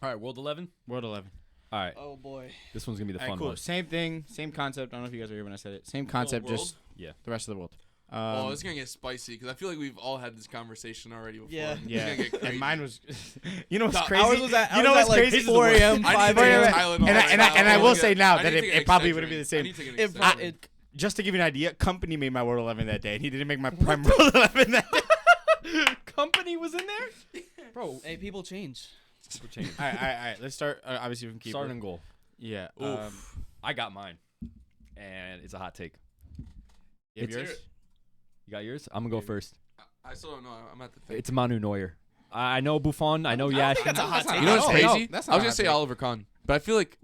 All right, World 11. World 11. All right. Oh boy. This one's gonna be the All right, fun cool. one. Same thing, same concept. I don't know if you guys were here when I said it. Same concept, world? just Yeah. the rest of the world. Oh, it's gonna get spicy because I feel like we've all had this conversation already before. Yeah. It's yeah. gonna get crazy. And mine was, you know what's No, crazy? Ours was at, you know what's like crazy? 4 a.m., I need 5 to take a a.m. Tylenol And right now. I will need say to- now I that need to take it an probably wouldn't be the Excedrin. same. I need to take an If Excedrin. Just to give you an idea, Company made my World 11 that day, and he didn't make my Prem World 11 that day. Company was in there. Bro, hey, people change. We're changing. All right. Let's start, obviously, from keeper. Starting and goal. Yeah. Oof. I got mine, and it's a hot take. You have It's- yours? You got yours? I'm gonna go first. I still don't know. I'm at the thing. It's Manu Neuer. I know Buffon. I know Yash. that's a hot take. You know what's No, crazy? that's I not was a gonna hot say take. Oliver Kahn, but I feel like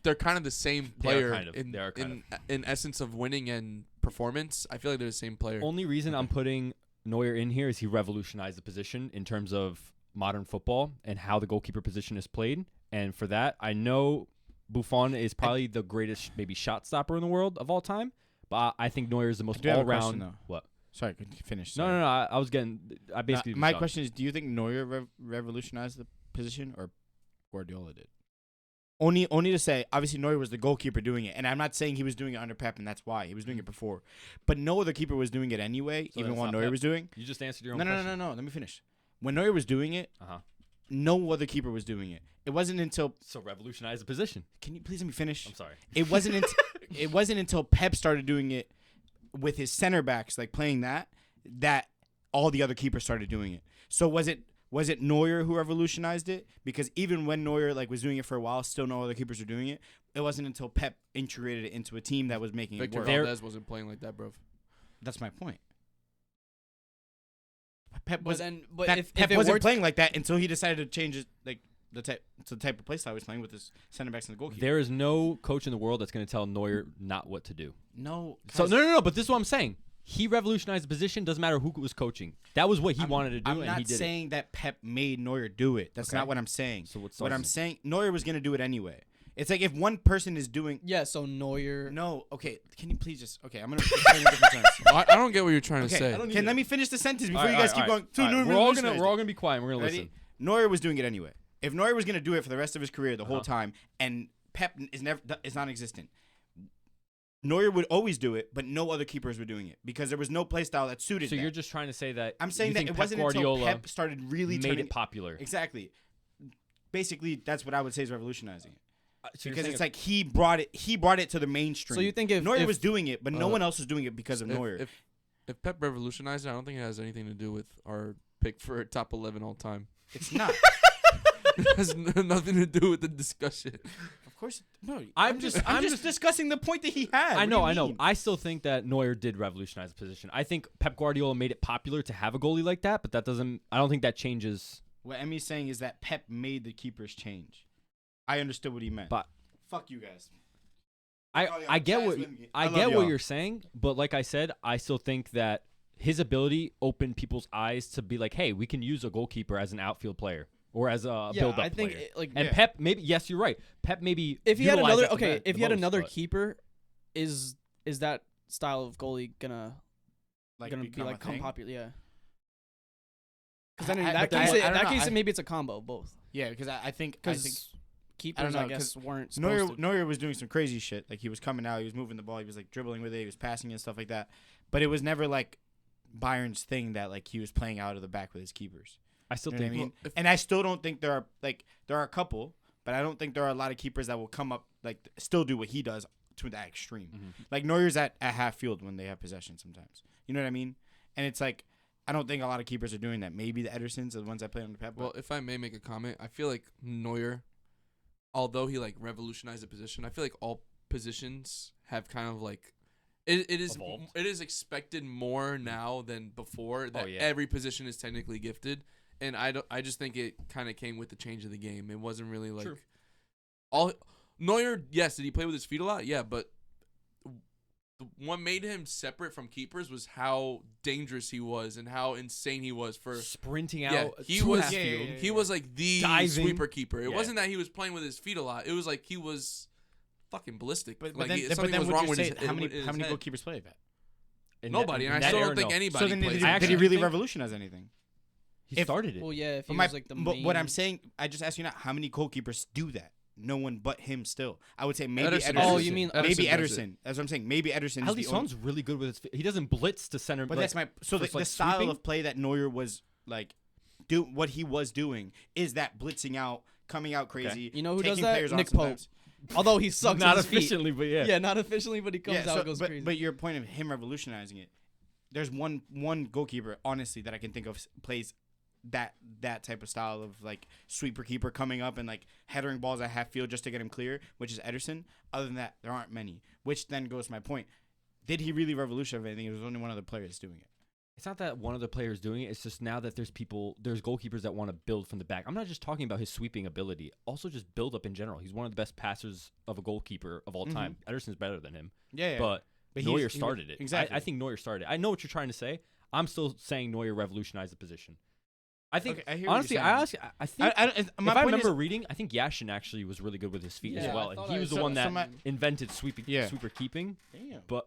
they're kind of the same They are player kind of. They are kind in essence of winning and performance. I feel like they're the same player. Only reason I'm putting Neuer in here is he revolutionized the position in terms of modern football and how the goalkeeper position is played. And for that, I know Buffon is probably the greatest maybe shot stopper in the world of all time. But I think Neuer is the most do have a question, all-round. though. What? Sorry, could you finish? No. I was getting. I basically. my was done. question is, do you think Neuer revolutionized the position or Guardiola did? Only to say, obviously Neuer was the goalkeeper doing it, and I'm not saying he was doing it under Pep, and that's why he was doing it before. But no other keeper was doing it anyway, So even that's while not Neuer Pep? was doing. You just answered your own No. question. Let me finish. When Neuer was doing it, no other keeper was doing it. It wasn't until. So revolutionize the position. Can you please let me finish? I'm sorry. It wasn't until Pep started doing it with his center backs, like playing that all the other keepers started doing it. So was it Neuer who revolutionized it? Because even when Neuer was doing it for a while, still no other keepers were doing it. It wasn't until Pep integrated it into a team that was making Victor it work. Valdez wasn't playing like that, bro. That's my point. Pep wasn't Playing, playing like that until he decided to change it, the type of play style he was playing with his center backs and the goalkeeper. There is no coach in the world that's going to tell Neuer not what to do. No. So no. But this is what I'm saying. He revolutionized the position. Doesn't matter who was coaching. That was what he wanted to do, I'm and not he did saying that Pep made Neuer do it. That's Okay. not what I'm saying. So what's what I'm stops saying? Neuer was going to do it anyway. It's like if one person is doing. Yeah, so Neuer. No, okay. Can you please just? Okay, I'm gonna explain in different terms. I don't get what you're trying to Okay, say. let me finish the sentence before All you right, guys all keep right, going. all right. We're all gonna be quiet. And we're gonna Ready? listen. Neuer was doing it anyway. If Neuer was gonna do it for the rest of his career, the whole time, and Pep is non-existent, Neuer would always do it, but no other keepers were doing it because there was no play style that suited. So that. you're just trying to say that I'm saying you that think it Pep wasn't Guardiola until Pep started really made turning it popular. Exactly. Basically, that's what I would say is revolutionizing it. So you're Because saying it's like he brought it to the mainstream. So you think if Neuer was doing it, but no one else was doing it because of Neuer. If Pep revolutionized it, I don't think it has anything to do with our pick for top 11 all time. It's not. It has nothing to do with the discussion. Of course, no. I'm just I'm just discussing the point that he had. I What know, do I you know. mean? I still think that Neuer did revolutionize the position. I think Pep Guardiola made it popular to have a goalie like that, but that doesn't. I don't think that changes. What Emmy's saying is that Pep made the keepers change. I understood what he meant. But fuck you guys. I get what I love what y'all. you're saying, but like I said, I still think that his ability opened people's eyes to be like, hey, we can use a goalkeeper as an outfield player or as a build-up I think player. And Pep maybe yes, you're right. Pep maybe if he had utilized another that if he had most, another but- keeper, is that style of goalie gonna be become a thing? popular? Yeah. Because then in I- that but I- case, I don't know. maybe it's a combo both. Yeah, because I think Because keepers, know, I guess, 'cause weren't supposed to. Neuer was doing some crazy shit. Like he was coming out, he was moving the ball, he was dribbling with it, he was passing and stuff like that. But it was never like Bayern's thing that he was playing out of the back with his keepers. I still You know think what I mean? And I still don't think there are a couple, but I don't think there are a lot of keepers that will come up still do what he does to that extreme. Mm-hmm. Like Neuer's at half field when they have possession sometimes. You know what I mean? And it's like I don't think a lot of keepers are doing that. Maybe the Edersons are the ones that play on the Pep. Well, if I may make a comment, I feel like Neuer, although he revolutionized the position, I feel like all positions have kind of it is Evolved. it is expected more now than before that yeah. every position is technically gifted, and I just think it kind of came with the change of the game. It wasn't really True. all Neuer. Yes, did he play with his feet a lot? Yeah, but what made him separate from keepers was how dangerous he was and how insane he was for sprinting yeah, out. he to was half field. he was the Diving. sweeper keeper. It Yeah. wasn't that he was playing with his feet a lot. It was he was fucking ballistic. but Something then was would wrong you with say his how many his head. goalkeepers play like that? In Nobody, that, and I in that still era, don't think no. anybody So then plays. did I he actually really think- revolutionize anything? He started it. Well, yeah, if he But was like the but main. what I'm saying, I just asked you now, how many goalkeepers do that? No one but him still. I would say maybe Ederson. Ederson. Oh, you mean maybe Ederson does Ederson. That's what I'm saying. Maybe Ederson is the only. Alisson's really good with his feet. He doesn't blitz to center. But like, that's my so for, the like, style sweeping? of play that Neuer was like, what he was doing is that blitzing out, coming out crazy. You know who taking does that? players on Nick Pope. sometimes. Although he sucks not with his feet. efficiently, but yeah. Yeah, not efficiently, but he comes out and goes but, crazy. But your point of him revolutionizing it, there's one goalkeeper honestly that I can think of plays that type of style of like sweeper keeper coming up and like headering balls at half field just to get him clear, which is Ederson. Other than that, there aren't many. Which then goes to my point: did he really revolutionize anything? It was only one of the players doing it. It's not that one of the players doing it. It's just now that there's goalkeepers that want to build from the back. I'm not just talking about his sweeping ability. Also, just build up in general. He's one of the best passers of a goalkeeper of all time. Ederson's better than him. Yeah, But Neuer started it. Exactly. I think Neuer started it. I know what you're trying to say. I'm still saying Neuer revolutionized the position. I think, Okay, I hear what honestly, you're I saying. think, if I point remember is- reading, I think Yashin actually was really good with his feet Yeah, as I well. And thought he I was the saw one that some- invented sweeper keeping. Damn. But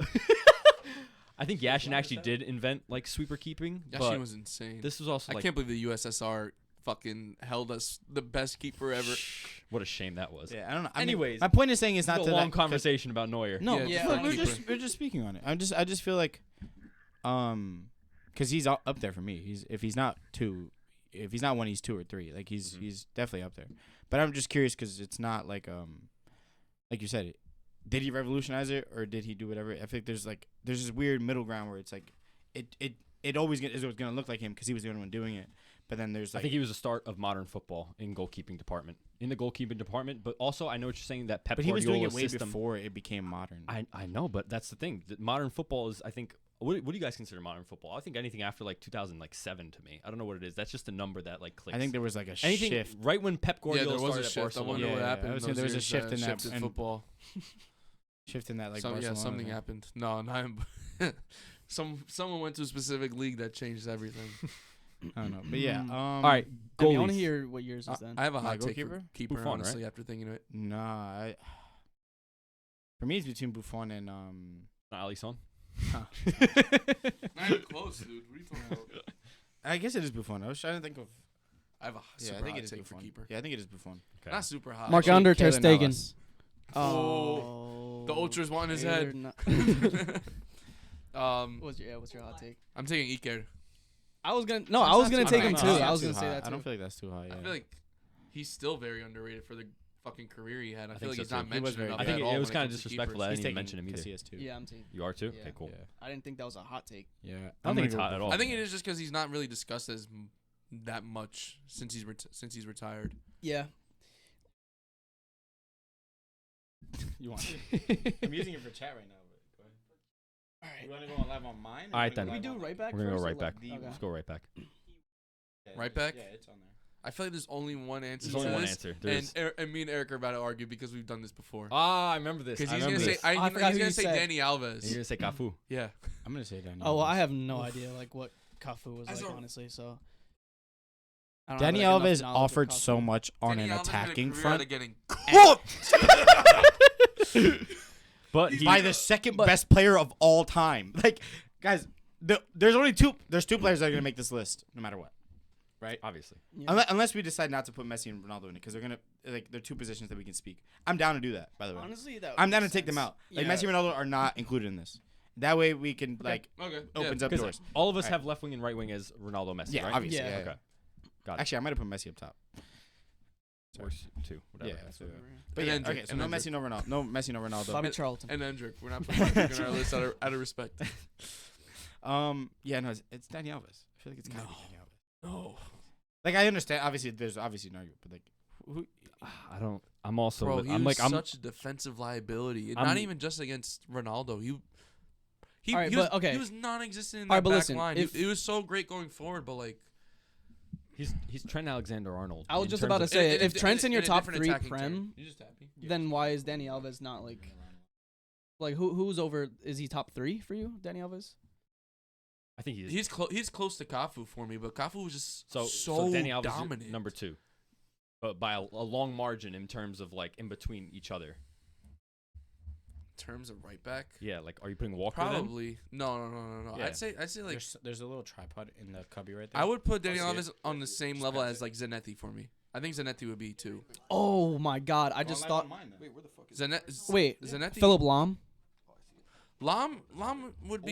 I think Yashin actually did invent like sweeper keeping. Yashin But was insane. this was also I like, can't believe the USSR fucking held us the best keeper ever. what a shame that was. Yeah, I don't know. Anyways, my point is saying it's It's not a to long that, conversation about Neuer. No, Yeah, Yeah, we're just speaking on it. I just feel like, because he's up there for me. If he's not one, he's 2 or 3. Like he's definitely up there. But I'm just curious because it's not like you said, did he revolutionize it or did he do whatever? I think there's this weird middle ground where it's like it always is gonna look like him because he was the only one doing it. But then there's I think he was the start of modern football in the goalkeeping department. But also, I know what you're saying that Pep but he was doing it Guardiola's way system. before it became modern. I know, but that's the thing. Modern football is, I think. What do you guys consider modern football? I think anything after like 2007 to me. I don't know what it is. That's just a number that like clicks. I think there was like a anything shift. right when Pep Yeah, Guardiola there was a started at shift. I Barcelona. wonder what Yeah, happened. I would in say those there was a years shift in that shifted and- football. Shift in that like Yeah, Barcelona something thing. happened. No, not someone went to a specific league that changed everything. I don't know, but yeah. Mm. All right, Emmy, I want goalies. to hear what yours is then. I have a My hot take for goalkeeper? keeper, Buffon, honestly, after thinking of it. Nah, for me it's between Buffon and Not Alisson. Not even close, dude. What are you talking about? I guess it is Buffon. I was trying to think of. I have a Yeah, super I think hot it is take for Buffon. keeper. Yeah, I think it is Buffon. Okay. Not super hot. Mark Actually, Under Ter Keylor Stegen. Navas. Oh. The ultras want his They're head. not- what's your hot take? I'm taking Iker. I was gonna take him not too. too I was Too gonna say high. that I don't too. feel like that's too high. Yeah. I feel like he's still very underrated for the fucking career he had. I feel think like so he's not too. He was mentioned very enough. good. I think at all it was when kind of comes to disrespectful keepers. that I He's didn't even taking mention him either. Casillas too. Yeah, I'm team. You are too? Yeah. Okay, cool. Yeah. I didn't think that was a hot take. Yeah. I don't think it's hot at all. I think it is just because he's not really discussed as that much since he's retired. Yeah. You want it? I'm using it for chat right now. But go ahead. All right. You want to go on live on mine? All right, Can then. we do right back? We're gonna go first or right back. left? Okay. Let's go right back. Right back? Yeah, it's on there. I feel like there's only one answer. There's only to one this, answer. There is. And me and Eric are about to argue because we've done this before. Ah, I remember this. Because I he's remember gonna say this. I forgot who you say said. Danny And Alves. you're gonna say Cafu. Yeah. I'm gonna say Danny. Oh well, Alves. I have no idea like what Cafu was As like a- honestly. So. I don't Danny have, like, Alves enough knowledge of offered Cafu. so much on Danny an Alves had a attacking career front. out of getting cooked. But he, By the second best player of all time. Like, guys, there's two players that are gonna make this list no matter what, right? obviously. Yeah. Unless we decide not to put Messi and Ronaldo in it because they're gonna they're two positions that we can speak. I'm down to do that. By the way, Honestly, that I'm down to makes take them sense. out. Like Yeah. Messi and Ronaldo are not included in this. That way we can like Okay. opens up Because doors. all of us Alright. have left wing and right wing as Ronaldo, Messi, Yeah, right? obviously. Yeah. Yeah. Okay. Got it. Actually, I might have put Messi up top. Worse too. Whatever. Yeah. That's So, whatever. but And yeah, Hendrick, okay. So and no Hendrick. Messi, no Ronaldo. No Messi, no Ronaldo. Bobby Charlton. And Hendrick. We're not putting Hendrick on our list out of respect. Yeah, no, it's Danny Alves. I feel like it's gotta be Danny Alves. No. Like I understand. Obviously, there's obviously an argument, but like, who? I don't. I'm also. Bro, with- he I'm was like. I'm. such a defensive liability. And I'm- not even just against Ronaldo. He All right, was, but, okay. he was non-existent in All right, that but back listen, line. if- He was so great going forward, but like He's Trent Alexander-Arnold. I was in just terms about to of- say, in- if in- Trent's in your in a top different three attacking Prem, term. You just happy? then why is Danny Alves not like who's over? Is he top 3 for you, Danny Alves? I think he's. He's close to Cafu for me, but Cafu was just So Danny Alves is dominant. number 2, but by a long margin in terms of like in between each other. terms of right back, Yeah, like are you putting Walker then? probably no. Yeah. I'd say like There's a little tripod in the cubby right there. I would put Daniel see it. Alves on the same Just level pass as like Zanetti for me. I think Zanetti would be too. Oh my God! I just thought. Wait, where the fuck is Wait, Zanetti. Philip Lahm. Lam would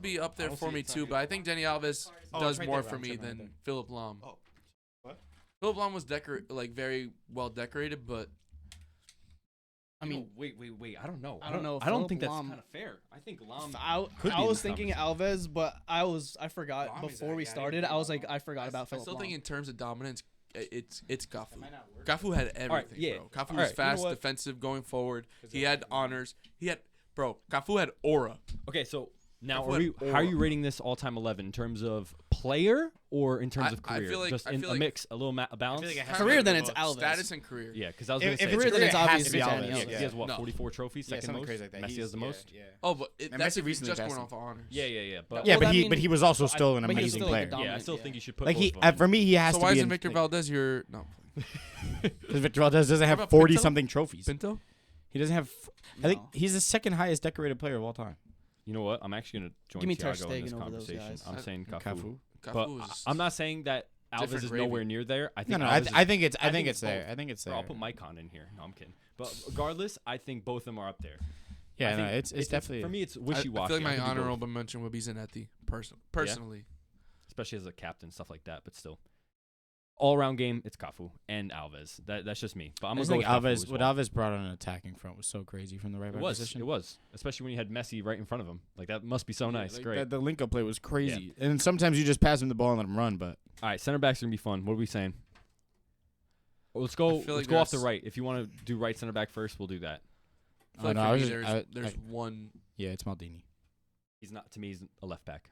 be up there for me too, but I think Dani Alves does right more there, for Rams, me right than there. Philip Lahm. Oh, what? Philip Lahm was very well decorated, but I mean, wait. I don't know. I don't know. I don't Philip think that's Lahm- kind of fair. I think Lam. I could be I in was the thinking Alves, but I forgot Lahm is before we that guy. started. I was like, I forgot about I Philip still Lahm. think in terms of dominance, it's Cafu. might not work. Cafu had everything, yeah. bro. Cafu All was right, you know fast, what? defensive, going forward. 'Cause He of- had honors. Cafu had aura. Okay, so now Cafu had how are you aura. rating this all-time 11 in terms of player or in terms of I career? feel like- Just I in feel a like- mix, a little a balance. like it has Career, to be then it's both. Alves. Status and career. Yeah, because I was gonna If say it's career, then career, it's it has to obviously be Dani Alves. Alves. he has what No. 44 trophies, Yeah, second something most. crazy like that. Messi has the most. Yeah. Oh, but And that's Messi if you recently just passed going him. off of honors. Yeah. But Yeah, Well, I but he was also still an but he was amazing still, like, a player. yeah, I still dominant, think yeah. you should put Like both he, of them. for me, he has So to why be isn't in, Victor like, Valdez your no? because Victor Valdez doesn't What have about 40 Pinto? something trophies. Pinto? He doesn't have. I think No. he's the second highest decorated player of all time. You know what? I'm actually gonna join Give me Ter Tiago in this Stegen over those conversation. guys. I'm saying Cafu. Cafu. But Cafu is I'm not saying that Alves different is gravy. nowhere near there. I think No, Alves is- I think it's. I I think think it's there. both. I think it's Bro, there. I'll put Mycon in here. No, I'm kidding. But regardless, I think both of them are up there. Yeah, I no, think it's definitely for me. It's I wishy-washy. feel like my could do both, honorable mention would be Zanetti. Personally, especially as a captain, stuff like that. But still, all-around game, it's Cafu and Alves. That's just me. But I'm I gonna just go think with Cafu Alves. as What well. Alves brought on an attacking front was so crazy from the right It back was. position. It was, especially when you had Messi right in front of him. Like that must be so nice. Like, Great. The link up play was crazy, and sometimes you just pass him the ball and let him run. But All right, center backs are gonna be fun. What are we saying? Well, let's go. I Let's feel like go off the there's- right. If you want to do right center back first, we'll do that. I feel like no, for I was me, just- there's I- one. yeah, it's Maldini. He's not to me. He's a left back.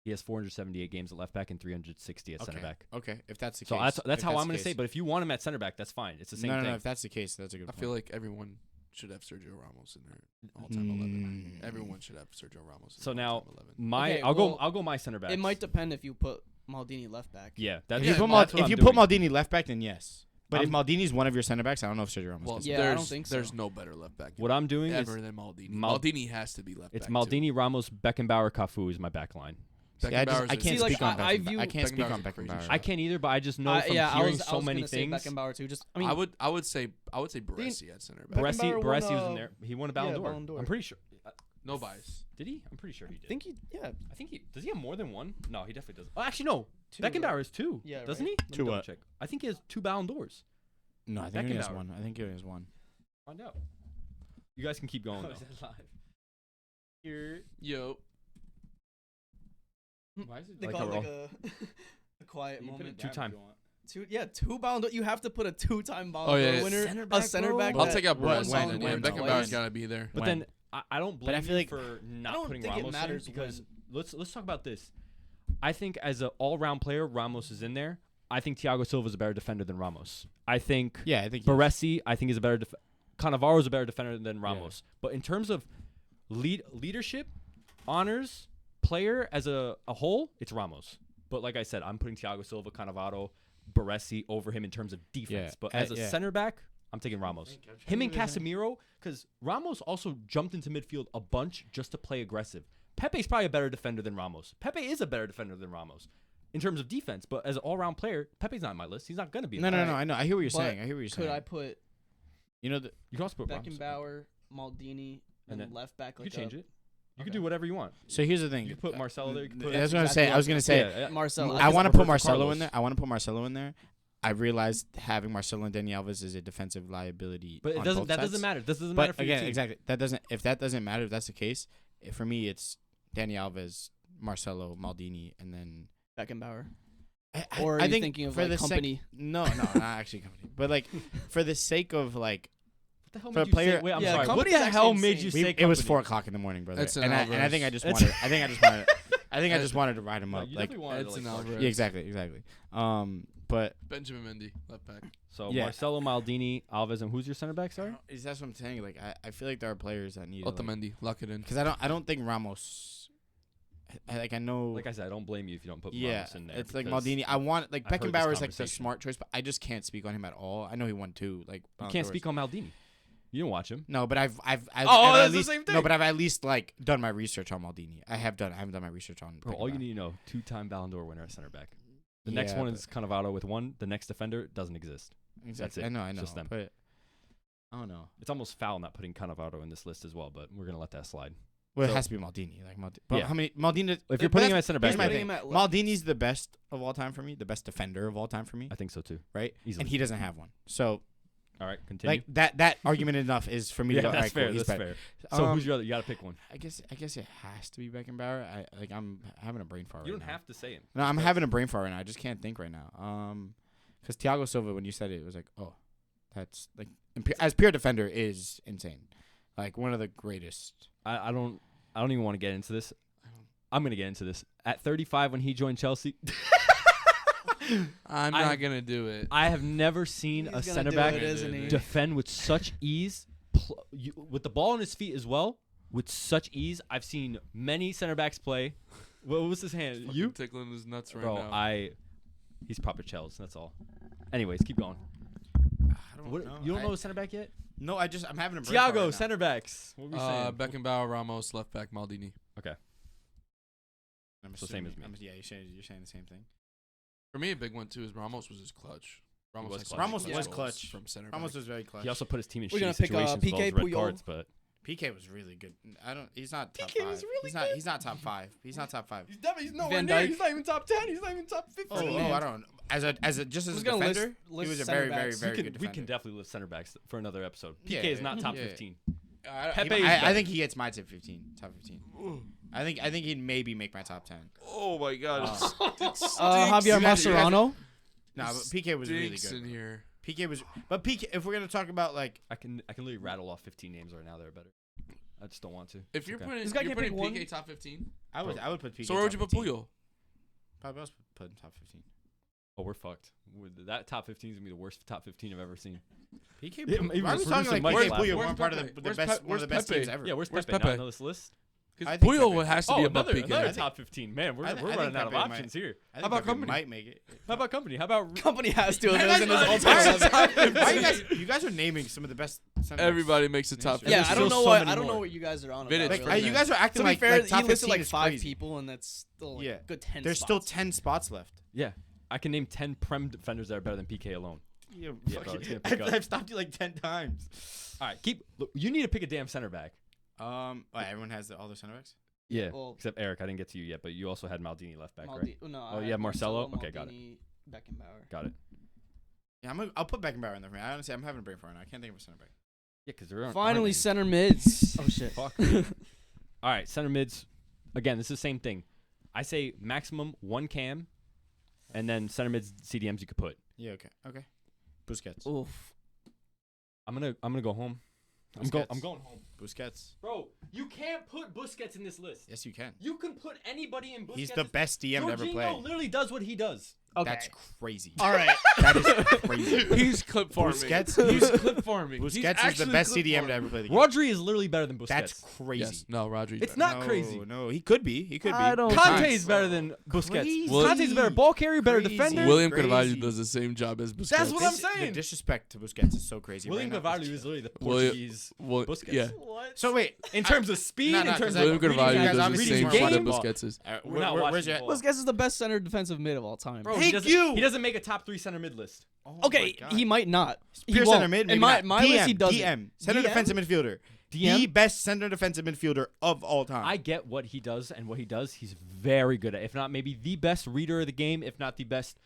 He has 478 games at left back and 360 at center back. Okay, if that's the So case, that's if how I'm the going to say. case. But if you want him at center back, that's fine. It's the same no, thing. no, if that's the case, that's a good. I point. feel like everyone should have Sergio Ramos in their all-time 11. Mm. Everyone should have Sergio Ramos. In So their now all-time 11. my Okay, I'll well, go my center back. It might depend if you put Maldini left back. Yeah, If that's you Yeah, put, that's what if I'm you doing. put Maldini left back, then yes. But if I'm- Maldini's one of your center backs, I don't know if Sergio Ramos. Well, gets Yeah, it. I there's, don't think there's so. no better left back What I'm doing is ever than Maldini. Mal- Maldini has to be left it's back. Maldini, Ramos, Beckenbauer, Cafu is my back line. Too. Yeah, I Beckenbauer's can't See, like, speak on I Beckenbauer. view I can't speak on Beckenbauer's a crazy Beckenbauer. shot. I can't either, but I just know from I hearing was so many gonna say things. Beckenbauer too. Just I mean, I would say Baresi at center back. Beckenbauer Baresi won, was in there. He won a Ballon yeah, d'Or. Ballon d'Or. I'm pretty sure. No bias. Did he? I'm pretty sure he I did. think he. Yeah. I think he does. He have more than one? No, he definitely does. Oh, actually, no. Two, Beckenbauer is two. Yeah, doesn't right. he? Let me Two double what? check. I think he has 2 Ballon d'Ors. No, I think he has Beckenbauer. one. I think he has one. Find out. You guys can keep going though. Here. Yo, Why is it They like call a it roll? like a quiet You put moment. it two-time. Two Ballon d'Or. You have to put a 2-time Ballon Oh, d'Or yeah. winner. Center A back, center bro. back. I'll that take out won Baresi. Ballon Yeah, d'Or Beckenbauer's twice. got to be there. But When? then I don't But blame I feel you like- for not I don't putting think it Ramos in matters because when- let's talk about this. I think as an all-round player, Ramos is in there. I think Tiago Silva is a better defender than Ramos. I think Yeah, I think. Baresi, I think is a better Cannavaro is a better defender than Ramos. But in terms of leadership, honors, player as a whole, it's Ramos. But like I said, I'm putting Tiago Silva, Cannavaro, Baresi over him in terms of defense. Yeah, But as a yeah. center back, I'm taking Ramos. Him and Casemiro, because Ramos also jumped into midfield a bunch just to play aggressive. Pepe's probably a better defender than Ramos. Pepe is a better defender than Ramos in terms of defense. But as an all-round player, Pepe's not on my list. He's not going to be. No, on no, my no. list. I know. I hear what you're But saying. I hear what you're saying. Could I put You know, the, You can also put Ramos. Beckenbauer, Maldini, And and then left back? You Like could change it. You Okay. could do whatever you want. so here's the thing. You could put Marcelo there. You could put That's what I'm exactly saying. I was what gonna say. yeah, Marcelo. I want to prefer put for Marcelo Carlos. in there. I want to put Marcelo in there. I realized having Marcelo and Dani Alves is a defensive liability. But it on doesn't. both That sides. doesn't matter. This doesn't But matter for your again, team. exactly. That doesn't. If that doesn't matter, if that's the case, for me, it's Dani Alves, Marcelo, Maldini, and then. Beckenbauer. I Or are you think thinking of, for like, the sec- company? no, not actually company. But like for the sake of like, What the hell For made a you player- say? Wait, I'm Yeah, sorry. What company's the actually hell made insane. you we, say? it was company? 4:00 in the morning, brother. It's an And I think I Alvarez. just wanted. I think I just wanted. I think I That's- just wanted to ride him No, up. you Like definitely wanted to, Edson like, Alvarez. yeah, exactly. But Benjamin Mendy, left back. So Yeah. Marcelo, Maldini, Alves, and who's your center back? Sorry. that's what I'm saying. Like I feel like there are players that need. Otamendi, lock it in. Because I don't think Ramos. I know. Like I said, I don't blame you if you don't put yeah, Ramos in there. it's like because Maldini. I want like I've heard this Beckenbauer is like the conversation. smart choice, but I just can't speak on him at all. I know he won 2. Like You can't speak on Maldini. You didn't watch him. No, but I've Oh, at that's the least, same thing. No, but I've at least like done my research on Maldini. I haven't done my research on. Bro, all you Beckenbauer. need to know: 2-time Ballon d'Or winner at center back. The next Yeah, one but- is Cannavaro with 1. The next defender doesn't exist. Exactly. it. I know. It's just them. But I don't know. It's almost foul not putting Cannavaro in this list as well, but we're gonna let that slide. Well, So- it has to be Maldini. Like But Yeah. how many Maldini? If you're but putting him that's- at center back, here's my Putting thing. him at left. Maldini's the best of all time for me. The best defender of all time for me. I think so too. Right. Easily. And he doesn't have one. So All right, continue. like that argument enough is for me yeah, to go. that's All right, fair. cool, he's That's better. fair. So Um, who's your other? You gotta pick one. I guess it has to be Beckenbauer. I'm having a brain fart. You right don't now. have to say him. No, I'm having a brain fart right now. I just can't think right now. Because Tiago Silva, when you said it was like, oh, that's like as pure defender is insane. Like one of the greatest. I don't even want to get into this. I'm gonna get into this. At 35, when he joined Chelsea, I'm not gonna do it. I have never seen He's a gonna center do back it, isn't he? defend with such ease, with the ball on his feet as well, with such ease. I've seen many center backs play. What was his hand? Fucking You, tickling his nuts right bro? now. He's proper Chels. That's all. Anyways, keep going. I don't What, know. you don't know a center back yet? No, I'm having a brain fart Tiago, right now. center backs. What were we saying? Beckenbauer, Ramos, left back, Maldini. I'm So same as me. Yeah, you're saying the same thing. For me, a big one too is Ramos was his clutch. Ramos was had clutch. some Ramos clutch was goals clutch. from center Ramos back. was very clutch. He also put his team in We're gonna shitty pick, situations with all PK his red Puyol. cards, but PK was really good. He's not top PK five. was really He's not top five. He's not top five. he's nowhere near. He's not even top 10. He's not even top 15. Oh, I don't. As a just as I was a gonna defender, list he was a center very backs. very we good can defender. definitely list center backs for another episode. PK Yeah, is not top yeah. 15. Pepe is I better. think he gets my top 15. Top 15. I think he'd maybe make my top 10. Oh my god! Javier You guys- Mascherano. No, but PK was really Stinks good. in bro. here. PK was, but PK. If we're gonna talk about like, I can literally rattle off 15 names right now that are better. I just don't want to. If you're Okay. putting, This guy you're can't pick putting one. PK top 15. I would put PK. So where would you top put 15. Puyol? Probably else put him top 15. Oh, we're fucked. That top 15 is gonna be the worst top 15 I've ever seen. PK. Yeah, even I was the talking producer like Mike PK laughed. Puyol, Where's one part of Pepe? the Where's best, Pe- one of where's the best Pepe? teams ever. Yeah, where's Where's Pepe? Pepe? Not on this list? I Because think Puyol Pepe- has to Oh, be above another PK. I top 15. Man, we're I think running out of Pepe might- options here. I think How about Pepe company? might make it. How about company? How about Company has to. You If it was in his guys- all-time. Why you guys are naming some of the best. center backs. Everybody makes a top. Yeah, Yeah, there's I don't still know so what many I don't know more. what you guys are on Vidic, about. Like, really. you guys are acting To be like, fair, like top he listed 15 like is 5 crazy. people, and that's still like Yeah. good 10. There's spots. still 10 spots left. Yeah, I can name 10 Prem defenders that are better than PK alone. Yeah, bro, it's gonna pick up. I've stopped you like 10 times. All right, look, you need to pick a damn center back. Everyone has all their center backs. Yeah, Well- except Eric. I didn't get to you yet, but you also had Maldini left back, right? No, Oh, I you have Marcelo? Okay, got it. Maldini, Beckenbauer. Got it. Yeah, I'll put Beckenbauer in there for me. Honestly, I'm having a brain fart now. I can't think of a center back. Yeah, because there aren't. Finally, aren't center mids. Oh shit. Fuck. All right, center mids. Again, this is the same thing. I say maximum 1 cam, and then center mids CDMs you could put. Yeah, okay. Busquets. Oof. I'm gonna go home. I'm Busquets. going home. Busquets. Bro, you can't put Busquets in this list. Yes, you can. You can put anybody in Busquets. He's the best DM to ever play. Jorginho literally does what he does. Okay. That's crazy. All right. That is crazy. He's clip farming. Busquets- He's clip farming. He's Busquets is the actually best clip CDM to farming. ever play the game. Rodri is literally better than Busquets. That's crazy. Yes. No, Rodri. It's not No, crazy. No, he could be. He could be. I don't Conte think is better than Busquets. Crazy. Conte's a better ball carrier, better Crazy. defender. William Crazy. Carvalho does the same job as Busquets. That's what I'm The saying. disrespect to Busquets is so crazy. William right now. Carvalho is literally the William- Portuguese Well, Busquets. yeah. What? So wait, In terms of speed, No, in no, terms 'cause of William reading Carvalho guys does the obviously same smart shit that game. Busquets is. We're not where's watching your? ball. Busquets is the best center defensive mid of all time. Bro, Thank you. He doesn't make a top 3 center mid list. Oh Okay, my God. he might not. He Pure won't. center mid. In maybe my not. my list, he DM, doesn't. DM, center DM? defensive midfielder. DM? The best center defensive midfielder of all time. I get what he does, and what he does, he's very good at. If not, maybe the best reader of the game. If not the best,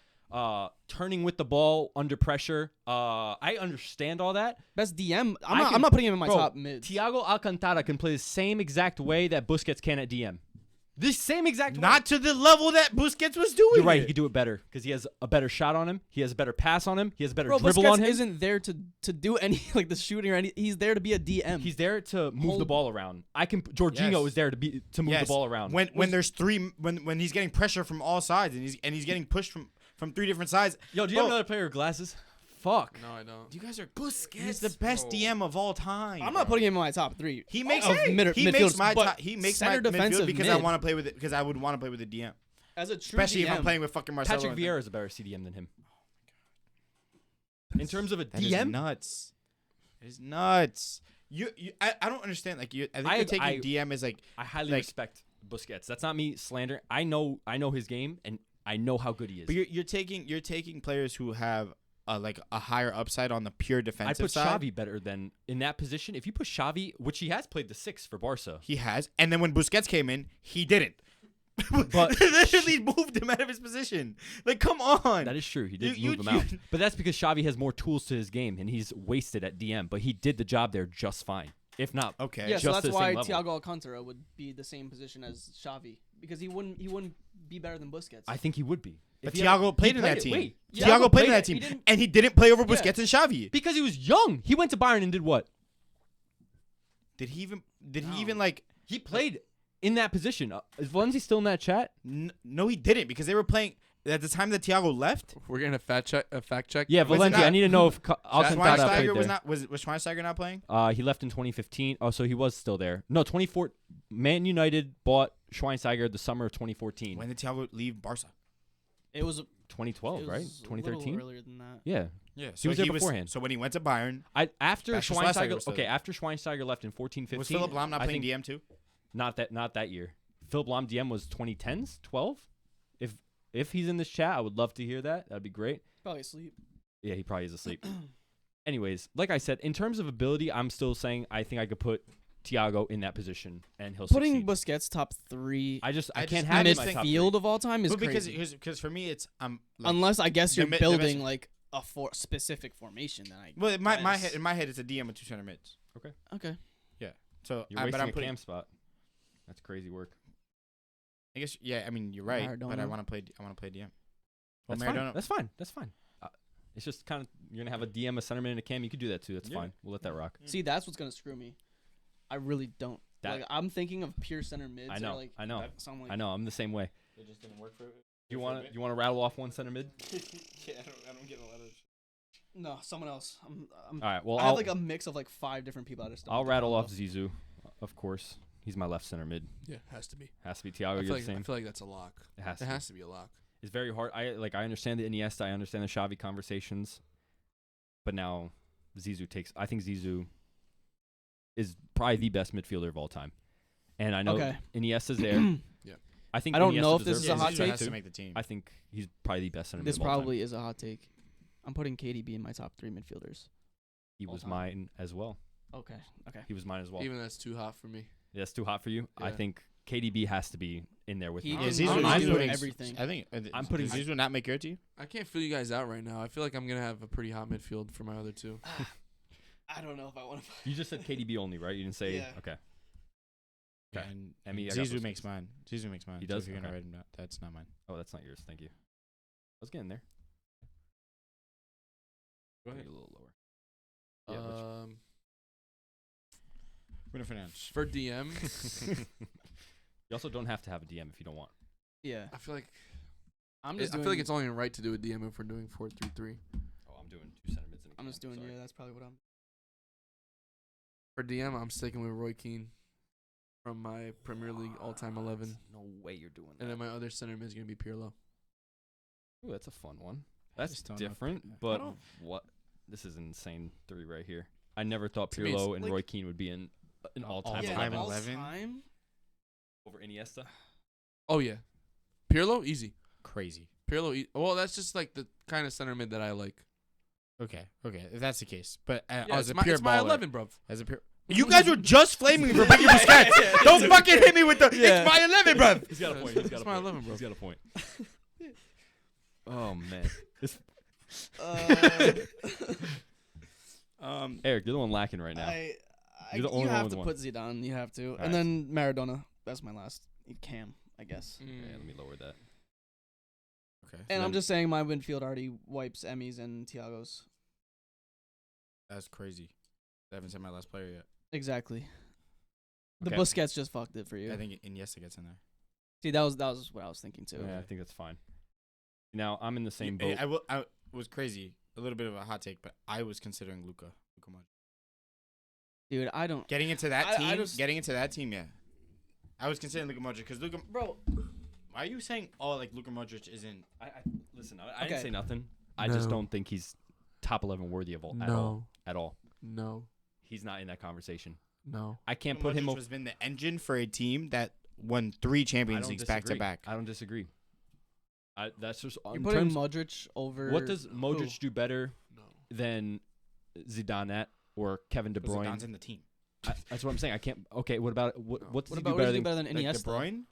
turning with the ball under pressure. I understand all that. Best DM. I can- I'm not putting him in my Bro, top mid. Tiago Alcantara can play the same exact way that Busquets can at DM. The same exact way. Not to the level that Busquets was doing. You're right. He it. could do it better because he has a better shot on him. He has a better pass on him. He has a better Bro, dribble Busquets on him. isn't there to do any like the shooting or any. He's there to be a DM. He's there to move the Hold- ball around. Jorginho Yes. is there to move the ball around. When there's three, when he's getting pressure from all sides and he's getting pushed from 3 different sides. Yo, do you have Bro, another player with glasses? Fuck. No, I don't. You guys are Busquets. He's the best DM of all time. I'm not bro. putting him in my top 3. He makes of he midfielders, makes my but top, he makes my center defensive midfield because I mid. want to play with it because I would want to play with the DM, As a true especially DM, if I'm playing with fucking Marcelo. Patrick and Vieira is a better CDM than him. In terms of a That is DM, nuts. It's nuts. I don't understand. Like I think you're taking DM as like I highly like- respect Busquets. That's not me slandering. I know his game and I know how good he is. But you're taking players who have like a higher upside on the pure I defensive put side. Xavi better than in that position. If you put Xavi, which he has played the 6 for Barca. He has, and then when Busquets came in, he didn't. But literally moved him out of his position. Like, come on. That is true. He did You- move him out. But that's because Xavi has more tools to his game and he's wasted at DM. But he did the job there just fine. If not, Okay. Yeah, just so to that's the why same level. Tiago Alcantara would be the same position as Xavi because he wouldn't be better than Busquets. I think he would be. But If he Tiago had- played he in that it. team. Wait, Tiago played in that it. He team, didn't- and he didn't play over Yeah. Busquets and Xavi. because he was young. He went to Bayern and did what? Did he even No. like? He played in that position. Is Valencia still in that chat? No, he didn't because they were playing at the time that Tiago left. We're getting a fact check. Yeah, Was it Valencia. not- I need to know if Alcantara played Schweinsteiger was there. not was Schweinsteiger not playing? He left in 2015. Oh, so he was still there. No, 24. Man United bought Schweinsteiger the summer of 2014. When did Tiago leave Barca? it was 2012, it right? was a 2013. little earlier than that. Yeah. Yeah, He was there beforehand. So when he went to Bayern, After Back to Schweinsteiger Schweinsteiger. was still Okay, there. after Schweinsteiger left in 14-15. was Philip Lahm not I playing think DM too? Not that year. Philip Lahm DM was 2010s, 12. If he's in this chat, I would love to hear that. That'd be great. Probably asleep. Yeah, he probably is asleep. Anyways, like I said, in terms of ability, I'm still saying I think I could put Tiago in that position and he'll Putting succeed. Busquets top 3 I can't I have him in my top midfield 3. of all time is But crazy. because for me it's like, Unless I guess the you're mi- the building best- like a specific formation, then I. well in my guess. head in my head it's a DM with 2 center mids. Okay. So You're but wasting I'm a putting. cam spot. That's crazy work. I guess I mean you're right, but I Maradona. want to play DM. That's fine. That's fine. It's just kind of you're gonna have a DM, a centerman, and a cam. You could do that too. That's Yeah. fine. We'll let that rock. See, that's what's gonna screw me. I really don't. That- Like I'm thinking of pure center mids. I know. Or like I know. something like I know. I'm the same way. It just didn't work for. You want to rattle off one center mid? Yeah, I don't get a lot of. No, someone else. I'm All right. Well, I have like a mix of like 5 different people. I just don't I'll know rattle the off combo. Zizou, of course. He's my left center mid. Yeah, has to be. Has to be Tiago. I You're feel, the like, I same. feel like that's a lock. It has It to. has to be a lock. It's very hard. I understand the Iniesta. I understand the Xavi conversations, but now Zizou takes. I think Zizou is probably the best midfielder of all time, and I know Okay. Iniesta's there. Yeah. I think I don't Iniesta know if this deserves is a to hot be take. has to too. make the team. I think he's probably the best center mid This of all time. probably is a hot take. I'm putting KDB in my top 3 midfielders. He all was time. mine as well. Okay. Okay. He was mine as well. Even that's too hot for me. That's too hot for you. I Yeah. think KDB has to be in there with He me. can Zizou- I'm Zizou doing putting- everything. I think I'm putting- Zizou not make your team. I can't feel you guys out right now. I feel like I'm gonna have a pretty hot midfield for my other two. I don't know if I want to. You just said KDB only, right? You didn't say Yeah. okay. Okay. And Emmy, I got Zizou those makes picks. mine. Zizou makes mine. He So does? if you're gonna Okay. write him down, that's not mine. Oh, that's not yours. Thank you. I was getting there. Go Maybe ahead. a little lower. Yeah, which- Bruno Fernandes. For DM, You also don't have to have a DM if you don't want. Yeah. I feel like I'm I just doing. feel like it's only right to do a DM if we're doing 4-3-3. Oh, I'm doing 2 center mids and a I'm cam, just doing. sorry. Yeah, that's probably what I'm. For DM, I'm sticking with Roy Keane from my Premier League all-time 11, No way you're doing that. and then my other center mid is gonna be Pirlo. Ooh, that's a fun one. I That's just don't know if different, but don't- what? This is an insane 3 right here. I never thought To me, it's Pirlo and like- Roy Keane would be in an all-time Yeah, Yeah, 11 all 11? time. over Iniesta. Oh yeah, Pirlo easy. Crazy. Pirlo. Well, that's just like the kind of center mid that I like. Okay. If that's the case, but Yeah, as it's a my, pure it's my baller, 11, bro. as a pure. You guys were just flaming me for picking Busquets. Don't fucking hit me with the. Yeah. It's my 11, bro. He's got a point. He's got It's a my point. 11, bro. He's got a point. Oh man, Eric, you're the one lacking right now. You're the only you one have with to one. put Zidane. You have to, Alright. and then Maradona. That's my last. Cam, I guess. Yeah, let me lower that. Okay. And I'm just saying my midfield already wipes Emmys and Tiago's. That's crazy. I haven't said my last player yet. Exactly. The Okay. Busquets just fucked it for you. I think Iniesta gets in there. See, that was what I was thinking too. Yeah, I think that's fine. Now I'm in the same Yeah, boat. I was crazy. A little bit of a hot take, but I was considering Luka Modric. Dude, I don't. Getting into that I team. just- Getting into that team, yeah. I was considering Luka Modric because Luka. Bro, Why are you saying Luka Modric isn't? Listen. I didn't Okay. say nothing. I just No. don't think he's top 11 worthy of all No. at all. No. He's not in that conversation. No. I can't Luka put him Modric over. has been the engine for a team that won 3 Champions Leagues back to back. I don't disagree. That's just You're in putting terms. Modric over. What does Modric do better No. than Zidane at or Kevin De Bruyne? Zidane's in the team. That's what I'm saying. I can't. Okay, what about what? No. What does What he about do what does better he do than better than Like Iniesta? De Bruyne?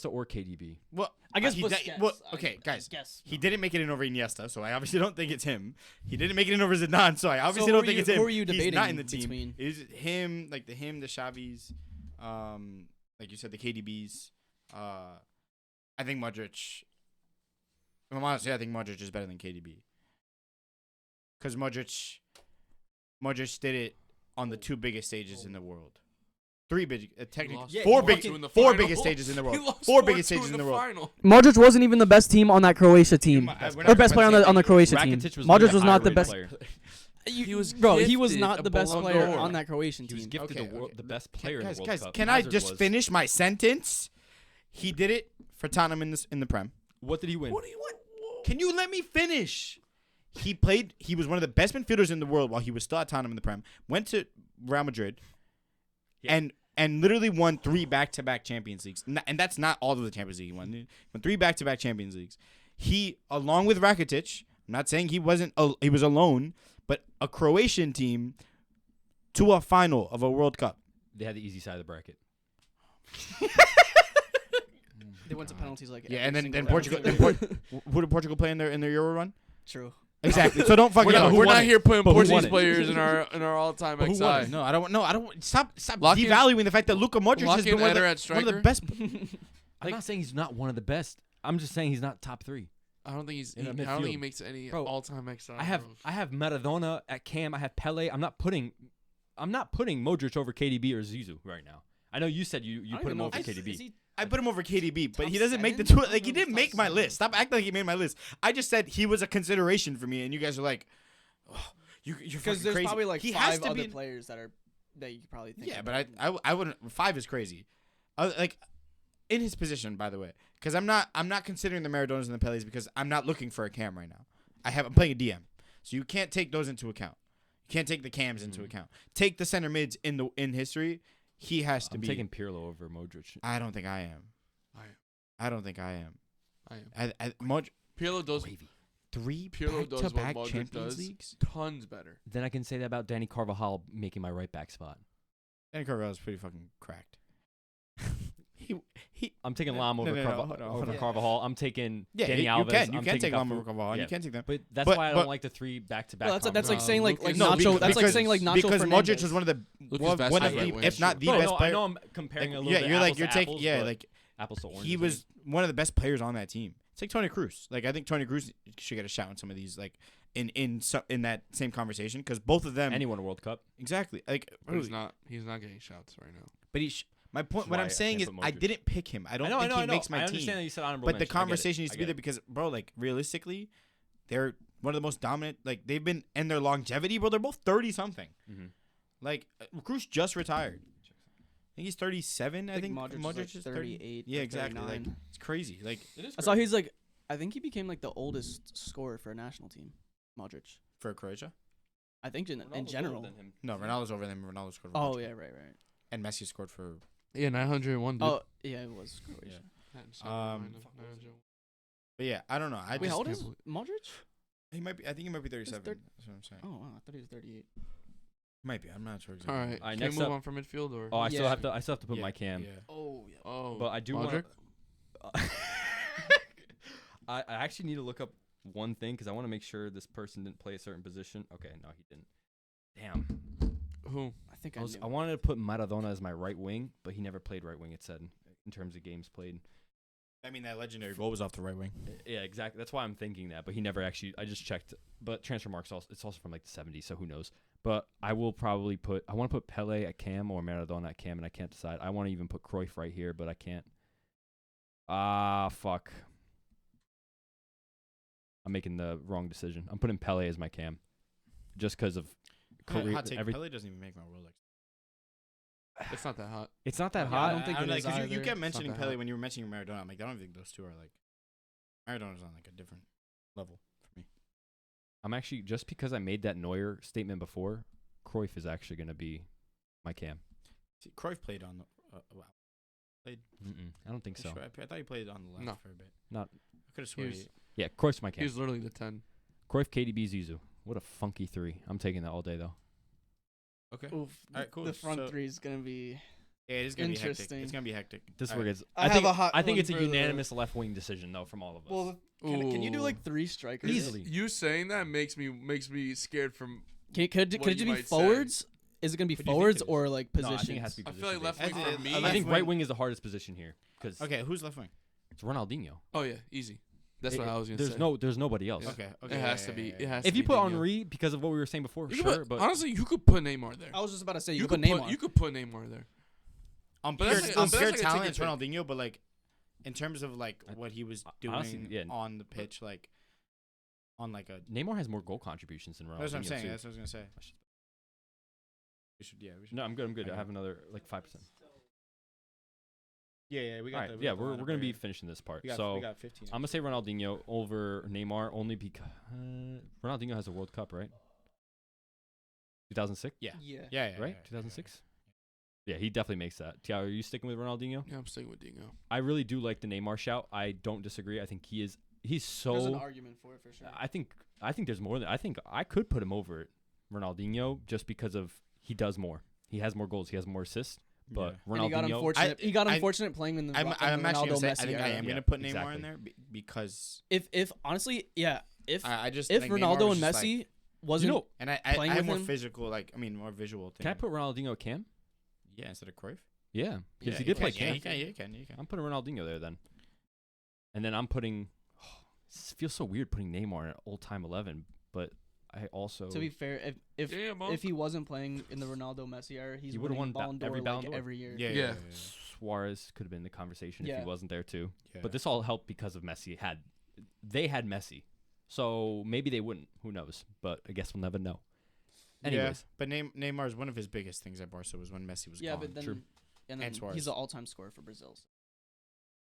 Iniesta or KDB? Well, I guess he Busquets. well, okay, I guys. guess. He didn't make it in over Iniesta, so I obviously don't think it's him. He didn't make it in over Zidane, so I obviously who don't are think you- it's him. who are you He's debating not in the team. between? Is him, like the Xavi's, like you said, the KDBs. I think Modric. If I'm honest, I think Modric is better than KDB. Because Modric did it on the 2 biggest stages in the world. 3 big, technically lost 4 4-2 big, in the 4 final. biggest stages in the He world. lost 4 biggest 4-2 stages in the world. final. Modric wasn't even the best team on that Croatia team. We're not Or talking best player about on the same Croatia team. Rakitic was Modric literally was a not the higher-rated best. player. He was Bro, he was gifted not a the best Ballon player d'Or. on that Croatian He was team. gifted Okay, the best player Guys, in the World guys, Cup. can I Hazard just was. finish my sentence? He did it for Tottenham in the Prem. What did he win? What do you want? Can you let me finish? He was one of the best midfielders in the world while he was still at Tottenham in the Prem. Went to Real Madrid, Yeah. and literally won 3 back-to-back Champions Leagues. And that's not all of the Champions League he won. He won 3 back-to-back Champions Leagues. He, along with Rakitic, I'm not saying he was alone, but a Croatian team to a final of a World Cup. They had the easy side of the bracket. They went to penalties like Yeah, every and then single Portugal. round. Who did Portugal play in their Euro run? True. Exactly. So don't fucking. We're not here putting But who won Portuguese it? players in our all-time But who won XI. it? No, I don't. No, I don't. Stop Lock in- devaluing the fact that Luka Modric lock has in been one of, Eder the, at one of the striker? best. I'm not saying he's not one of the best. I'm just saying he's not top 3. I don't think he's. In I the don't think he midfield. makes any Bro, all-time XI. I have Maradona at Cam. I have Pele. I'm not putting Modric over KDB or Zizou right now. I know you said you I don't put even him know over if he's- KDB. is he- I put him over KDB, but Top he doesn't make the 7? two. Like he didn't make my list. Stop acting like he made my list. I just said he was a consideration for me, and you guys are like, oh, you're Because fucking there's crazy. probably like he has 5 to other be. players that you could probably think. Yeah, of. but I wouldn't. 5 is crazy. Like in his position, by the way, because I'm not considering the Maradonas and the Pelés because I'm not looking for a cam right now. I'm playing a DM, so you can't take those into account. You can't take the cams into account. Take the center mids in history. He has to I'm be. taking Pirlo over Modric. I don't think I am. I don't think I am. I am. Pirlo does. Wavy. 3 Pirlo does what back-to-back Modric Champions does. Leagues. Tons better. Then I can say that about Danny Carvajal making my right back spot. Danny Carvajal is pretty fucking cracked. he. I'm taking No, Lam over, no, hold on, over hold on. Carvajal. I'm taking Yeah, Danny you Alves. can. You I'm can taking take Lam Cafu. over Carvajal. Yeah. You can take them. But that's But- why I but- don't like the 3 back-to-back. Well, that's like saying like Lucas- Nacho. because- That's like because- saying like Nacho because Fernandez. Modric was one of the Lucas one of Vazquez the, right wing, if not sure. the No, best no, I player. know I'm comparing a little Yeah, bit. you're like apples you're to taking apples, yeah but like apples to oranges. he was one of the best players on that team. It's like Toni Kroos. Like I think Toni Kroos should get a shout in some of these like in that same conversation because both of them anyone a World Cup. exactly like But he's not getting shouts right now. but my point That's what why I'm I saying is can't put I Modric. didn't pick him. I don't I think know. he makes my I team. understand that you said honorable But the mention. I get it. conversation needs I to be get there it. because, bro, like realistically, they're one of the most dominant. Like they've been and their longevity, bro. They're both 30 something. Mhm. Like Kroos just retired. I think he's 37. I think Modric is like 38. Yeah, or exactly. Like 39. it's crazy. Like I saw he's like, I think he became like the oldest scorer for a national team. Modric. for Croatia. I think in general. No, Ronaldo's over them. Ronaldo scored. For Oh Portugal. yeah, right. And Messi scored for. Yeah, 901. Dude. Oh yeah, it was Croatia. But yeah, I don't know. I Wait, just how old can't is believe- Modric? he might be. I think he might be 37. third- That's what I'm saying. Oh wow, I thought he was 38. Might be. I'm not sure All exactly. right. Alright, Can next we move up- on from midfield or? Oh, I still Yeah. have to put Yeah, my cam. Yeah. Oh yeah. Oh, But I do want. Modric? I actually need to look up one thing because I want to make sure this person didn't play a certain position. Okay, no, he didn't. Damn. Who? I think I, I, was, knew. I wanted to put Maradona as my right wing, but he never played right wing. It said in terms of games played. I mean, that legendary goal was off the right wing. Yeah, exactly. That's why I'm thinking that. But he never actually. I just checked. But transfer marks also. It's also from like the 70s, so who knows? But I will probably put. I want to put Pele at cam or Maradona at cam, and I can't decide. I want to even put Cruyff right here, but I can't. Fuck. I'm making the wrong decision. I'm putting Pele as my cam, just because of career. Hot take. Every, Pele doesn't even make my Rolex. It's not that hot. it's not that Yeah, hot. I don't think it like, is 'cause you either. kept It's mentioning that Pele hot. when you were mentioning Maradona. I'm like, I don't think those two are like. Maradona's on like a different level for me. I'm actually just because I made that Neuer statement before. Cruyff is actually going to be my cam. See, Cruyff played on the. Played. I don't think so. Sure, I thought he played on the left No. for a bit. Not. I could have sworn. Yeah, Cruyff's my He cam. was literally the 10. Cruyff, KDB, Zizou. What a funky 3. I'm taking that all day though. Okay. Oof. All right, cool. The front So- three is gonna be. Yeah, it's gonna be hectic. Interesting. It's gonna be hectic. This All one right. is. I have think, a hot I think one it's a for the- unanimous left wing decision though from all of us. Well, can you do like Ooh. 3 strikers? Easily. You saying that makes me scared from. Could What it just you be might say. forwards? Is it gonna be What do you think forwards it is? or like No, positions? I think it has to be I feel like left position-based. wing As for in- me. a I left think wing- right wing is the hardest position here because Okay, who's left wing? it's Ronaldinho. Oh yeah, easy. That's what I was gonna There's say. there's nobody else. Yeah. Okay, okay. It has to be. It has. If to you be put Dino. Henry because of what we were saying before, You sure, could put, but honestly, you could put Neymar there. I was just about to say You you could put put Neymar. You could put Neymar there. On But pure, that's like- on but that's pure like a talent, take it's your Ronaldinho, but like in terms of like what he was doing honestly, yeah. on the pitch, like on like a. Neymar has more goal contributions than Ronaldinho. That's what I'm saying. too. That's what I was gonna say. We should. No, I'm good. I'm good. I Okay. have another like 5%. Yeah, we All right, yeah, we're gonna be finishing this part. We got, So we got 15. I'm gonna say Ronaldinho over Neymar only because Ronaldinho has a World Cup, right? 2006, Yeah. Yeah. Yeah, right? 2006. Yeah, he definitely makes that. Tiago, are you sticking with Ronaldinho? Yeah, I'm sticking with Dino. I really do like the Neymar shout. I don't disagree. I think he's There's an so. argument for it for sure. I think there's more than I think I could put him over Ronaldinho just because of he does more. He has more goals. He has more assists. But And he got Ronaldinho, unfortunate. He got I- unfortunate playing in the, I'm in the actually Ronaldo gonna say, I Messi think I era. am Yeah, gonna put Neymar exactly. in there because If honestly, yeah, if I just if think Neymar Ronaldo was and just, Messi like, wasn't, and I playing have with more him- physical, like I mean more visual. Thing. can I put Ronaldinho at Cam? Yeah, instead of Cruyff. Yeah, because Yeah, he you did play can, Cam. Yeah, you can. I'm putting Ronaldinho there then. And then I'm putting. It feels so weird putting Neymar in all-time 11, but I also. to be fair, if Yeah, Monk. if he wasn't playing in the Ronaldo Messi era, he's He would've winning won Ballon d'Or every like Ballon d'Or. every year. Yeah. Suarez could have been in the conversation if Yeah. he wasn't there too. Yeah. But this all helped because of Messi. They had Messi, so maybe they wouldn't. Who knows? But I guess we'll never know. Anyways, yeah, but Neymar's one of his biggest things at Barca was when Messi was Yeah, gone. but then True. and then And Suarez. he's the all-time scorer for Brazil.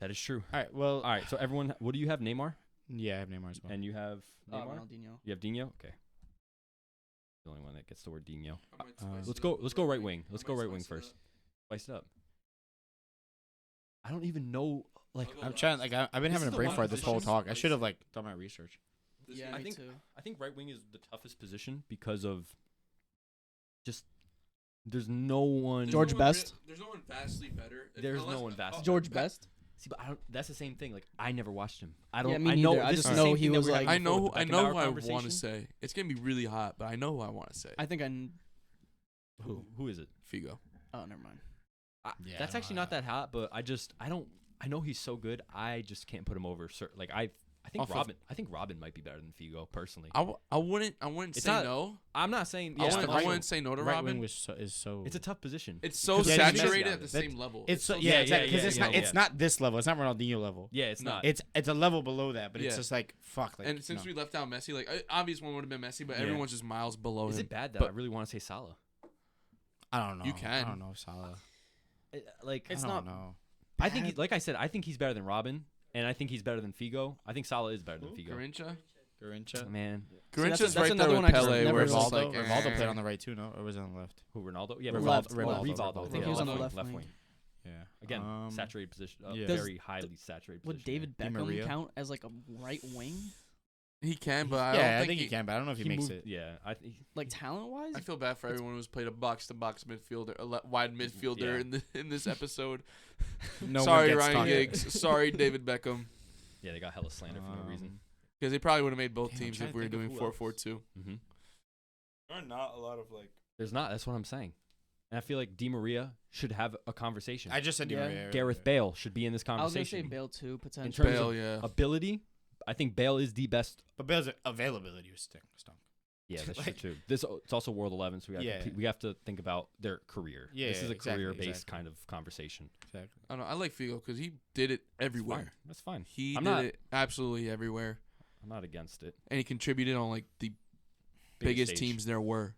that is true. all right, well, All right, so everyone, what do you have? Neymar, yeah, I have Neymar as well. and you have Neymar. Ronaldinho. You have Dino. Okay. The only one that gets the word Dino. I might spice Let's it go. up. Let's go right wing. Let's I go might right wing spice it first. up. Spice it up. I don't even know. Like, I'll go I'm trying. Like I've been This having is a the brain one fart this whole position- talk. I should have like done my research. This Yeah, guy- I me think- too. I think right wing is the toughest position because of just there's no one. There's George no one Best? There's no one vastly better. There's Unless- no one vastly George better. Best. See, but I don't. That's the same thing. Like I never watched him. I don't. Yeah, me I know. neither. I this just is the know same he thing that was we were like- having I know. before I with the know Beckenbauer who I want to conversation. say. It's gonna be really hot, but I know who I want to say. I think I. Who is it? Figo. Oh, never mind. Yeah, That's I actually don't not that hot, but I don't. I know he's so good. I just can't put him over. Like I think Off of- Robin. I think Robin might be better than Figo personally. I wouldn't It's say not- no. I'm not saying. I Yeah, wouldn't, right I wing- wouldn't say no to right Robin. wing is so. it's a tough position. It's so 'Cause yeah, he's saturated Messi at the on it. same level. It's so, so yeah, yeah, because yeah, it's yeah, not. yeah. It's not this level. It's not Ronaldinho level. Yeah, it's No. not. It's a level below that, but it's Yeah. just like fuck. Like, and since no. we left out Messi, like obvious one would have been Messi, but Yeah. everyone's just miles below Is him. it bad that But- I really want to say Salah? I don't know. You can. I don't know Salah. Like It's I not- don't know. I think, like I said, I think he's better than Robin, and I think he's better than Figo. I think Salah is better than Who? Figo. Garrincha? Garrincha. Man, Garincha's that's right another there one with I just Pele, never where it's really just Rivaldo. like Rivaldo played on the right too, no, or was it on the left? who Ronaldo? Yeah, Rivaldo. Rivaldo. Rivaldo. I think he was on the left wing. Yeah. Again, saturated position. yeah. Very highly saturated Would position. David Di Beckham Maria. count as like a right wing? he can, but Yeah, I I think he can, but I don't know if he makes moved, it. Yeah, I think. Like talent wise? I feel bad for everyone who's played a box-to-box midfielder, wide midfielder Yeah. in this episode. No Sorry, one gets Ryan talked. Giggs. Sorry, David Beckham. Yeah, they got hella slander for no reason. Because they probably would have made both Damn, I'm teams trying if to we were think of doing who else. 4-4-2. Mm-hmm. There are not a lot of like. There's not. That's what I'm saying. And I feel like Di Maria should have a conversation. I just said Di Yeah. Maria. Gareth Bale should be in this I was gonna conversation. say Bale too, In potentially. terms Bale, of yeah. ability, I think Bale is the best. But Bale's availability was stunk. Yeah, that's Like- true too. It's also World 11, so Yeah. we have to think about their career. Yeah, this is a exactly, career-based exactly. kind of conversation. Exactly. I don't know. I like Figo because he did it everywhere. That's fine. He I'm did not- it absolutely everywhere, I'm not against it. and he contributed on like the biggest stage. teams there were.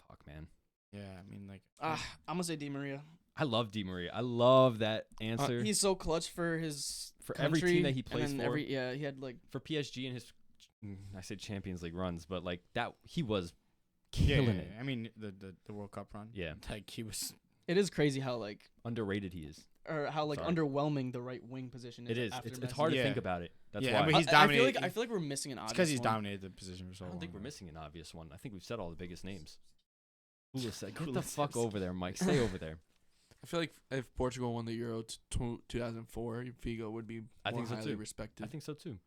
Fuck, man. Yeah, I mean like. I'm gonna say Di Maria. I love Di Maria. I love that answer. He's so clutch for his For every country, team that he and plays then for. he had like For PSG and his, I say Champions League runs, but like that, he was killing it. I mean, the World Cup run. Yeah. Like, he was. It is crazy how Underrated he is. Sorry. underwhelming the right wing position is. It is. After It's Messi. hard to Yeah. think about it. That's Yeah, why. but he's I feel dominated. like we're missing an obvious. It's because he's one. dominated the position for so I long. don't think we're missing an obvious one. I think we've said all the biggest names. Get the Kulis fuck says- over there, Mike. Stay over there. I feel like if Portugal won the Euro 2004, Figo would be I more think so highly too. respected. I think so too.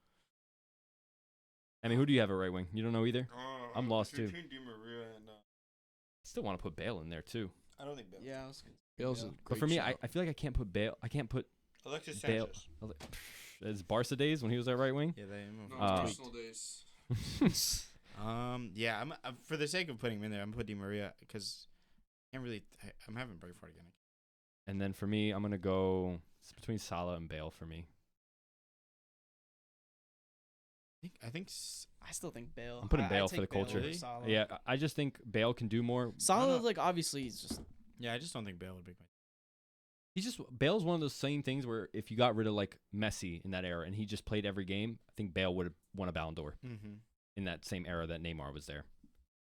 I mean, who do you have at right wing? You don't know either. I'm lost too. Between Di Maria and Still want to put Bale in there too. I don't think Bale. Yeah, I was gonna Bale's a Yeah. But great for me, shout. I feel like I can't put Bale. I can't put Alexis Bale. Sanchez. I was like, it's Barca days when he was at right wing. Yeah, they. No, Uh, Arsenal days. Yeah. I'm for the sake of putting him in there, I'm gonna put Di Maria because can't really. I'm having Brayford again. And then for me, I'm gonna go. It's between Salah and Bale for me. I think. I still think Bale. I'm putting I'd Bale for take the culture. over Really? Salah. Yeah, I just think Bale can do more. Salah, No. like obviously, he's just Yeah, I just don't think Bale would be. He's just Bale's one of those same things where if you got rid of like Messi in that era and he just played every game, I think Bale would have won a Ballon d'Or Mm-hmm. in that same era that Neymar was there.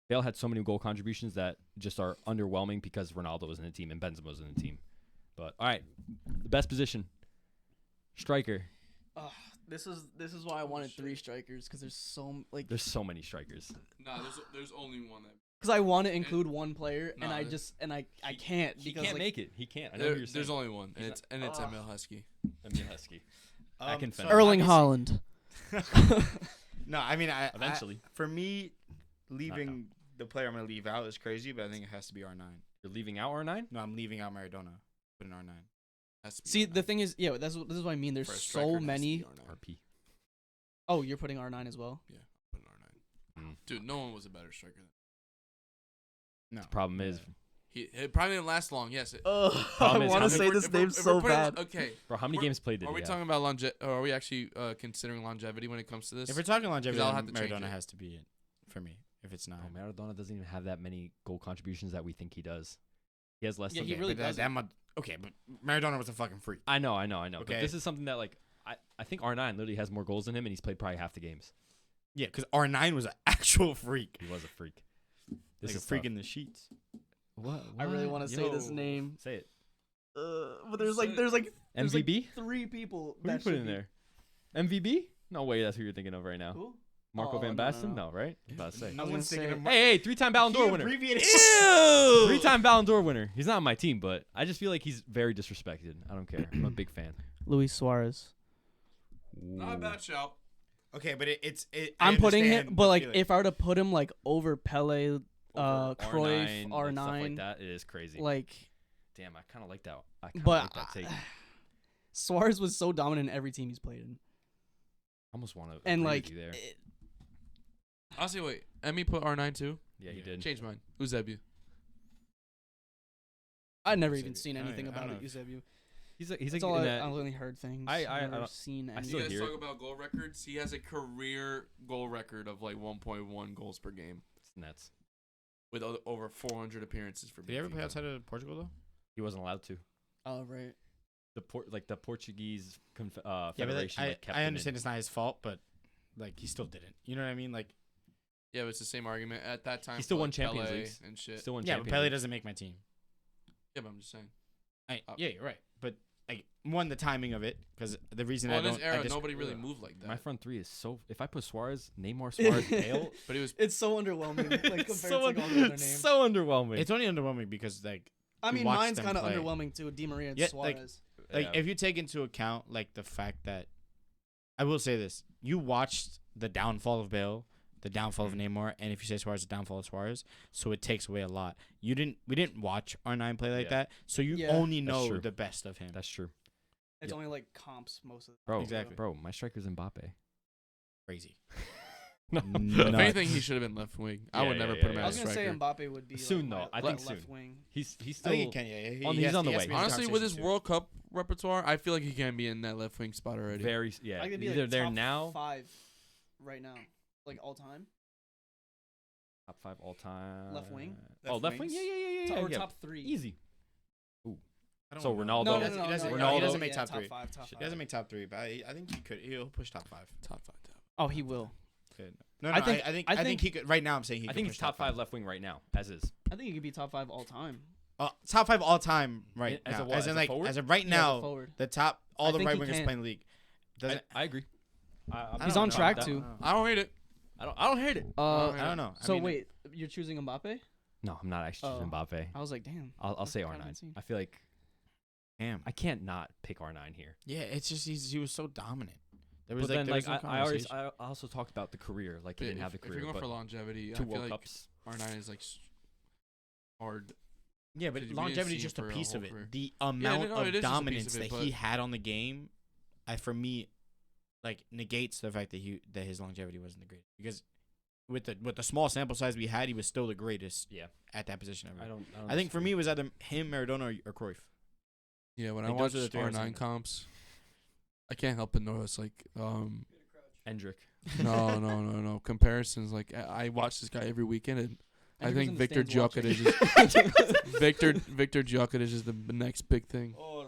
Bale had so many goal contributions that just are underwhelming because Ronaldo was in the team and Benzema was in the team. But all right, the best position, striker. this is why I wanted three strikers because there's so like There's so many strikers. Nah, there's only one that. because I want to include one player Nah, and I that- just I can't He because can't like, make it. He can't. I know who you're saying. There's only one, and He's it's Emil Heskey. Emil Heskey. I can fend. Erling Haaland. No, I mean, Eventually. for me, leaving the player I'm gonna leave out is crazy, but I think it has to be R9. You're leaving out R9? No, I'm leaving out Maradona. Put in R9. Has to be See, R9. the thing is, yeah, this is what I mean. There's For a striker, so it has to many. be R9. RP. Oh, you're putting R9 as well. Yeah, put in R9. Mm. Dude, no one was a better striker than No. Problem is, he. It probably didn't last long. Yes. Problem is, how many- Okay. bro, how many We're- games played did Are he we have? talking about are we actually considering longevity when it comes to this? If we're talking longevity, I'll then have to change Maradona it. has to be it for me. If it's not, No, Maradona doesn't even have that many goal contributions that we think he does. He has less Yeah, than he that. really but doesn't. okay, but Maradona was a fucking freak. I know. But Okay. this is something that like I think R9 literally has more goals than him, and he's played probably half the games. Yeah, because R9 was an actual freak. He was a freak. This This like is a freak tough. in the sheets. What? I really want to say this Yo. name, Say it. but there's like MVB? three people. Who you that put should in be- there? MVB? No way. That's who you're thinking of right now. Who? Marco Oh, Van no, Basten? no. No, right? I was about to say. No I was one's gonna thinking say- of Hey, three-time Ballon d'Or winner. abbreviated. Ew. Three-time Ballon d'Or winner. He's not on my team, but I just feel like he's very disrespected. I don't care. I'm a big fan. Luis Suarez. Not a bad shout. Okay, but it's. I'm putting him, him, but like if I were to put him like over Pele, Over Cruyff, R9, like, stuff R9, like that, it is crazy. like, Damn, I kind of like that. I kind of but like that take. I Suarez was so dominant in every team he's played in, almost want to and agree like, with you there. Honestly, wait. Emmy put R9 too. Yeah, he Yeah. did. Change mine. Eusebio. I've never Eusebio. even seen I don't anything even- I about don't it. know Eusebio. He's That's like all in I that. only heard things. I never don't- seen I any. still You guys hear talk it. about goal records. He has a career goal record of like 1.1 goals per game It's nuts. with over 400 appearances for. Did he ever play Benfica. outside of Portugal though? He wasn't allowed to. Oh right. The Portuguese Yeah, but federation like, kept I him understand in. it's not his fault, but like he still didn't. You know what I mean? Like Yeah, but it's the same argument at that time. He still for, won like, Champions Pele Leagues. and shit. Still won yeah, but Champions Pele League. doesn't make my team. Yeah, but I'm just saying. Yeah, you're right. But like one, the timing of it, because the reason Well, I in don't. this era, I just, nobody really moved like that. My front three is so. If I put Suarez, Neymar, Suarez, Bale, But he was. It's so underwhelming, like compared it's to so, like, all the other names. so underwhelming. It's only underwhelming because like I we mean, watched mine's them kind of play. underwhelming too. Di Maria and Yeah, like- Suarez. if you take into account like the fact that I will say this, you watched the downfall of Bale, the downfall of Neymar, and if you say Suarez, the downfall of Suarez, so it takes away a lot. We didn't watch R9 play like Yeah. that, so you Yeah. only That's know true. the best of him. That's true, It's yeah. only like comps most of the bro. Exactly. Bro, my striker's Mbappe. Crazy. No. If Nuts. anything, he should have been left wing. I Yeah, would never yeah, put him yeah, I as was a gonna say striker. Mbappe would be Soon, like, though. my I think left soon. wing. He's I still. think he can. Yeah, he's on the way. has to be in Honestly, with his conversation, too. World Cup repertoire, I feel like he can be in that left wing spot already. Very yeah. I could be Either like there top now. 5 right now, like all time, Top 5 all time. Left wing? Oh, Left left wing. wings? Yeah. or yeah. top 3. Easy. I don't So know. Ronaldo- No, He no, doesn't- no, he doesn't- no, he Ronaldo- doesn't make yeah, top top three. 5, top 5. He doesn't make top three, but I think he could. He'll push top 5. Top 5. Oh, he will. Good. No, I think- I think he could. Right now, I'm saying he. I could think push he's top 5 left wing right now, as is. I think he could be top 5 all time. Top 5 all time right As now. a what? As in As a like forward? as of right Yeah, as a now, forward. the top all I the think right he wingers can. playing the league. Doesn't I agree. He's on track that. to. I don't hate it. I don't hate it. I don't know. I So mean, wait, you're choosing Mbappe? No, I'm not actually choosing Mbappe. I was like, damn. I'll say kinda R9. insane. I feel like damn. I can't not pick R9 here. Yeah, it's just he was so dominant. There was But then, there was no I also talked about the career. Like he Yeah, didn't have the if career. you're going but for longevity, I 2 feel World like Cups. R9 is like hard. Yeah, but to be longevity is seen just a for a piece whole of it. career. The no, amount it is of just a piece dominance of it, that he had on the game, for me, like negates the fact that his longevity wasn't the greatest. Because with the small sample size we had, he was still the greatest. Yeah. At that position ever. I I think for me it was either him, Maradona, or Cruyff. Yeah, when I Like, watch those are the three I was R9 thinking. comps, I can't help but notice like Hendrick. no comparisons. Like I watch this guy every weekend, and I Hendrick was think in the Victor stands watching. Djokovic is Victor Djokovic is the next big thing. Oh,